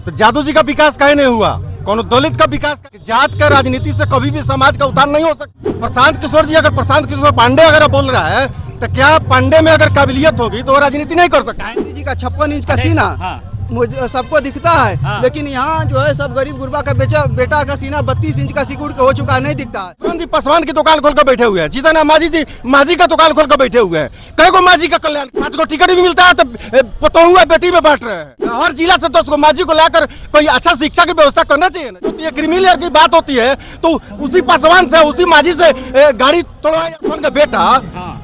तो जादू जी का विकास काहे नहीं हुआ? कौन दलित का विकास? जात का राजनीति से कभी भी समाज का उत्थान नहीं हो सकता। प्रशांत किशोर जी, अगर प्रशांत किशोर पांडे अगर बोल रहा है तो क्या पांडे में अगर काबिलियत होगी तो वो राजनीति नहीं कर सकता? गांधी जी का 56 इंच का सीना मुझे सबको दिखता है, लेकिन यहाँ जो है सब गरीब गुरबा का बेटा का सीना 32 इंच का सिकुड़ के हो चुका है, नहीं दिखता है। पासवान की दुकान खोल कर बैठे हुए हैं, जीतन माजी का दुकान खोल कर बैठे हुए हैं। कई को माजी का कल्याण, 5 को टिकट भी मिलता है तो पतोहुआ बेटी में बांट रहे हैं। हर जिला से 10 को माजी को लाकर कोई अच्छा शिक्षा की व्यवस्था करना चाहिए ना। ये क्रिमिनल की बात होती है तो उसी पासवान से, उसी माजी से गाड़ी तोड़वाया का बेटा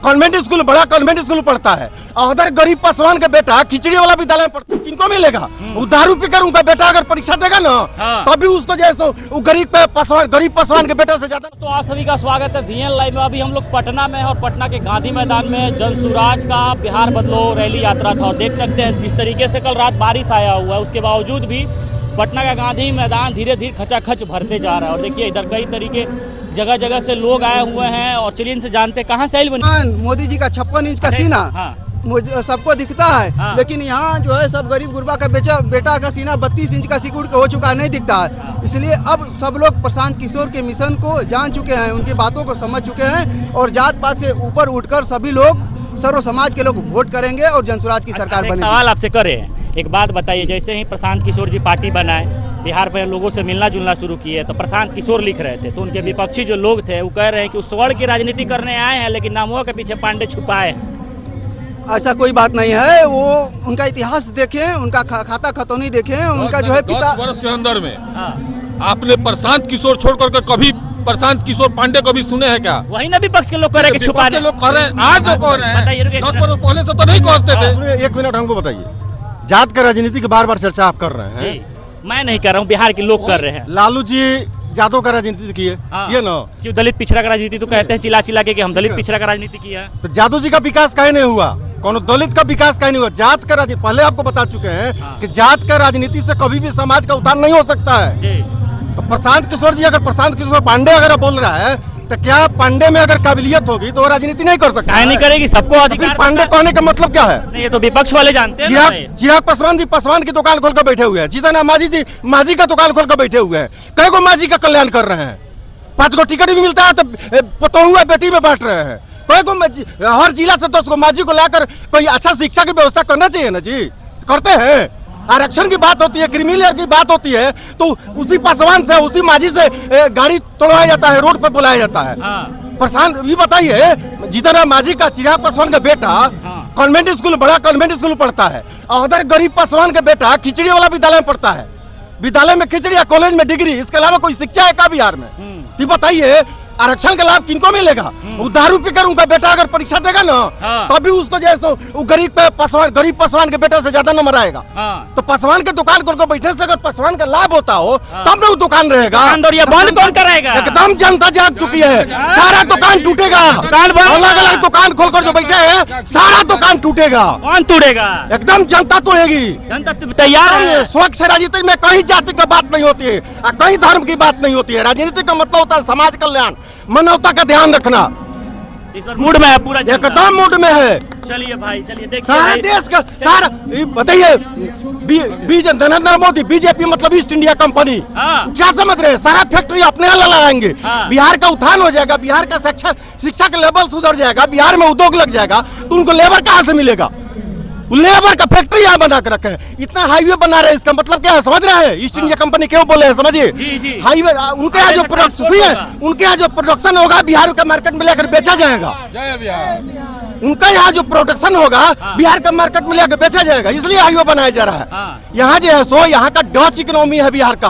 कॉन्वेंट स्कूल, बड़ा कॉन्वेंट स्कूल पढ़ता है, और उधर गरीब पासवान का बेटा खिचड़ी वाला विद्यालय में पढ़ता है। किनको मिलेगा? वो दारू पीकर उनका बेटा अगर परीक्षा देगा ना तभी उसको जैसे वो गरीब पासवान के बेटे से ज्यादा। तो आप सभी का स्वागत है वीएन लाइव में। अभी हम लोग पटना में और पटना के गांधी मैदान में जनसुराज का बिहार बदलो रैली यात्रा था, और देख सकते हैं जिस तरीके से कल रात बारिश आया हुआ है उसके बावजूद भी पटना का गांधी मैदान धीरे धीरे खचाखच भरते जा रहा है। और देखिए इधर कई तरीके जगह जगह से लोग आए हुए हैं, और चलिए इनसे जानते कहाँ से बनी। मोदी जी का 56 इंच का सीना मुझे सबको दिखता है, लेकिन यहाँ जो है सब गरीब गुरबा का बेटा का सीना 32 इंच का सिकुड़ के हो चुका है, नहीं दिखता है। इसलिए अब सब लोग प्रशांत किशोर के मिशन को जान चुके हैं, उनकी बातों को समझ चुके हैं, और जात पात से ऊपर उठकर सभी लोग सर्व समाज के लोग वोट करेंगे और जनसुराज की सरकार बनेगी। सवाल आपसे करें, एक बात बताइए, जैसे ही प्रशांत किशोर जी पार्टी बनाए, बिहार में लोगों से मिलना जुलना शुरू किए, तो प्रशांत किशोर लिख रहे थे, तो उनके विपक्षी जो लोग थे वो कह रहे हैं कि स्वर्ण की राजनीति करने आए हैं, लेकिन नामों के पीछे पांडे छुपाए। ऐसा कोई बात नहीं है, वो उनका इतिहास देखें, उनका खाता खतौनी देखें, उनका जो है पिता। 10 वर्ष के अंदर में आपने प्रशांत किशोर छोड़ करके कभी प्रशांत किशोर पांडे को भी सुने हैं क्या? वही ना विपक्ष के लोग कह रहे हैं कि छुपा रहे, लोग कह रहे हैं, आज लोग कह रहे हैं, 10 वर्ष पहले से तो नहीं कहते थे। एक मिनट हमको बताइए, जात का राजनीति की बार बार चर्चा आप कर रहे हैं। मैं नहीं कर रहा हूँ, बिहार के लोग कर रहे हैं। लालू जी जातों का राजनीति किए ना, क्यों दलित पिछड़ा का राजनीति तो कहते हैं चिल्ला चिल्ला के कि हम दलित पिछड़ा का राजनीति किया। तो जादू जी का विकास काहे नहीं हुआ? कौन दलित का विकास काहे नहीं हुआ? जात का राजनीति, पहले आपको बता चुके हैं कि जात का राजनीति से कभी भी समाज का उत्थान नहीं हो सकता है। तो प्रशांत किशोर जी, अगर प्रशांत किशोर पांडे अगर बोल रहा है तो क्या पांडे में अगर काबिलियत होगी तो वो राजनीति नहीं कर सकता? नहीं करेगी, सबको अधिकार। पांडे कहने का मतलब क्या है? नहीं, ये तो विपक्ष वाले जानते हैं। चिराग पासवान जी पासवान की दुकान खोल कर बैठे हुए हैं, जीतन माजी का दुकान खोल कर बैठे हुए हैं। कई को माजी का कल्याण कर रहे हैं, 5 को टिकट भी मिलता है तो पतोहुआ बेटी में बांट रहे हैं। कई को हर जिला से 10 को माजी को लाकर कोई अच्छा शिक्षा की व्यवस्था करना चाहिए ना जी, करते हैं। आरक्षण की बात होती है, क्रिमिनल की बात होती है तो उसी पासवान से, उसी माजी से गाड़ी तोड़वाया जाता है, रोड पर बुलाया जाता है। प्रशांत भी बताइए, जीतन माजी का चिराग पासवान का बेटा कॉन्वेंट स्कूल, बड़ा कॉन्वेंट स्कूल पढ़ता है, और उधर गरीब पासवान का बेटा खिचड़ी वाला विद्यालय में पढ़ता है। विद्यालय में खिचड़ी या कॉलेज में डिग्री, इसके अलावा कोई शिक्षा है क्या बिहार में? तो बताइए आरक्षण का लाभ किनको मिलेगा? वो दारू पीकर उनका बेटा अगर परीक्षा देगा ना तभी उसको जैसे वो गरीब पासवान के बेटे से ज्यादा नंबर आएगा। तो पासवान के दुकान खोल बैठे से अगर पासवान का लाभ होता हो तब ना वो दुकान रहेगा। बंद कौन कराएगा? एकदम जनता जाग चुकी है, सारा दुकान टूटेगा। अलग अलग दुकान खोलकर जो बैठे हैं सारा दुकान टूटेगा। कौन तोड़ेगा? एकदम जनता तोड़ेगी। जनता तैयार है। स्वच्छ राजनीति में कहीं जाति का बात नहीं होती है, कहीं धर्म की बात नहीं होती है। राजनीति का मतलब होता है समाज कल्याण, मानवता का ध्यान रखना। इस बार मूड में है पूरा, एकदम मूड में है। चलिए भाई, चलिए देखिए सारा देश का सारा बताइए, नरेंद्र मोदी, बीजेपी मतलब ईस्ट इंडिया कंपनी, क्या समझ रहे हैं? सारा फैक्ट्री अपने यहाँ लगाएंगे, बिहार का उत्थान हो जाएगा, बिहार का शिक्षा का लेवल सुधर जाएगा, बिहार में उद्योग लग जाएगा, तो उनको लेबर कहाँ से मिलेगा? लेबर का फैक्ट्री यहाँ बना कर रखे हैं, इतना हाईवे बना रहे हैं, इसका मतलब क्या है समझ रहे हैं? ईस्ट इंडिया कंपनी क्यों बोले हैं समझिए? हाईवे उनके यहाँ जो प्रोडक्शन, उनके यहाँ जो प्रोडक्शन होगा बिहार का मार्केट में लेकर बेचा जाएगा। उनका यहाँ जो प्रोडक्शन होगा बिहार का मार्केट में लेकर बेचा जाएगा, इसलिए हाईवे बनाया जा रहा है। यहाँ जो है सो यहाँ का डच इकोनॉमी है बिहार का।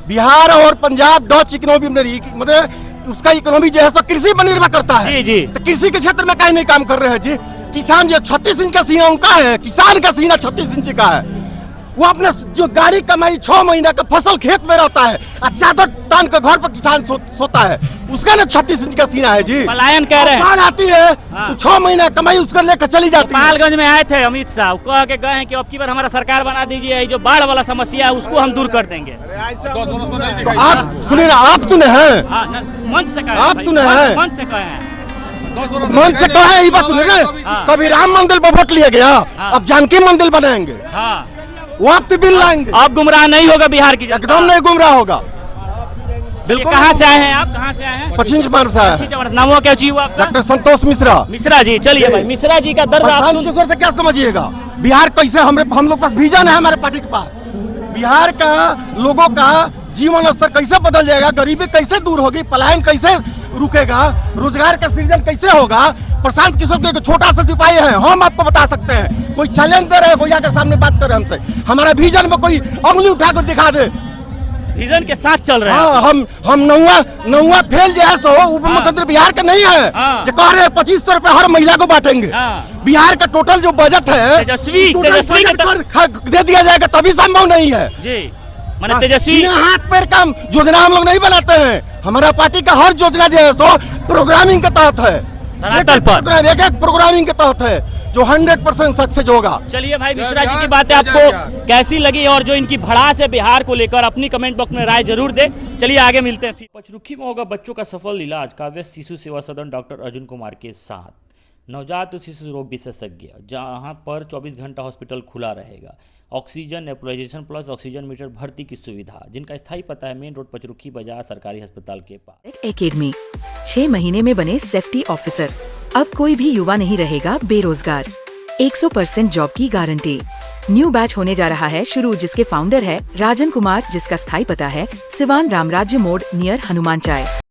बिहार और पंजाब डच इकोनॉमी में, मतलब उसका इकोनॉमी जो है सो कृषि पर निर्भर करता है। तो कृषि के क्षेत्र में कहीं नहीं काम कर रहे हैं जी। किसान जो 36 इंच का सीना उनका है, किसान का सीना 36 इंच का है। वो अपने जो गाड़ी कमाई 6 महीना का फसल खेत में रहता है, चादर तान के घर पर किसान सोता है, उसका ना 36 इंच का सीना है जी। पलायन कह रहे हैं, आती है तो 6 महीना कमाई उसका लेकर चली जाती है। गोपालगंज में आए थे अमित शाह, कह के गए हैं कि अब की बार हमारा सरकार बना दीजिए, जो बाढ़ वाला समस्या है उसको हम दूर कर देंगे। तो आप सुने ना, आप सुने हैं, मंच से कहे, आप सुने हैं, मंच से कहे हैं, मन से कहे ये बात सुने, कभी राम मंदिर पर वोट लिया गया, अब जानकी मंदिर बनाएंगे। वो आपसे बिल लाएंगे। अब गुमराह नहीं होगा बिहार की जनता। एकदम नहीं गुमराह होगा। बिल्कुल। कहाँ से आए हैं आप, कहाँ से आए हैं? पश्चिम चंपारण से आया है। नाम क्या चाहिए आपका? डॉक्टर संतोष मिश्रा। मिश्रा जी, चलिए भाई, मिश्रा जी का दर्द आप प्रशांत सुन। किशोर से क्या समझिएगा? बिहार कैसे हम लोग पास विजन है हमारे पार्टी के पास। बिहार का लोगों का जीवन स्तर कैसे बदल जाएगा, गरीबी कैसे दूर होगी, पलायन कैसे रुकेगा, रोजगार का सृजन कैसे होगा। प्रशांत किशोर के एक छोटा सा सिपाही है, हम आपको बता सकते हैं। कोई चैलेंज दे रहे, कोई आकर सामने बात करे हमसे, हमारा विजन में कोई उंगली उठाकर दिखा दे। विजन के साथ चल रहे हैं। हाँ, हम नौवा फेल जो है सो उप मुख्यमंत्री बिहार का नहीं है। हाँ। जो कह रहे 2500 रुपए हर महिला को बांटेंगे। हाँ। बिहार का टोटल जो बजट है तेजस्वी टोटल के बजट दे दिया जाएगा, तभी संभव नहीं है जी। माने तेजस्वी बिना हाथ पैर का योजना हम लोग नहीं बनाते हैं। हमारा पार्टी का हर योजना जो है सो प्रोग्रामिंग के तहत है, धरातल पर एक एक प्रोग्रामिंग के तहत है जो 100% सक्सेस होगा। चलिए भाई, मिश्रा जी की बातें आपको कैसी लगी और जो इनकी भड़ास है बिहार को लेकर, अपनी कमेंट बॉक्स में राय जरूर दे। चलिए आगे मिलते हैं। पचरुखी में होगा बच्चों का सफल इलाज। काव्य शिशु सेवा सदन डॉक्टर अर्जुन कुमार के साथ। नवजात शिशु रोग विशेषज्ञ, जहां पर 24 घंटा हॉस्पिटल खुला रहेगा। Oxygen nebulisation plus oxygen meter भर्ती की सुविधा। जिनका स्थायी पता है मेन रोड पचरुखी बाजार सरकारी अस्पताल के पास। एकेडमी 6 महीने में बने सेफ्टी ऑफिसर। अब कोई भी युवा नहीं रहेगा बेरोजगार। 100% जॉब की गारंटी। न्यू बैच होने जा रहा है शुरू, जिसके फाउंडर है राजन कुमार, जिसका स्थायी पता है सिवान रामराज्य मोड़ नियर हनुमान चाय।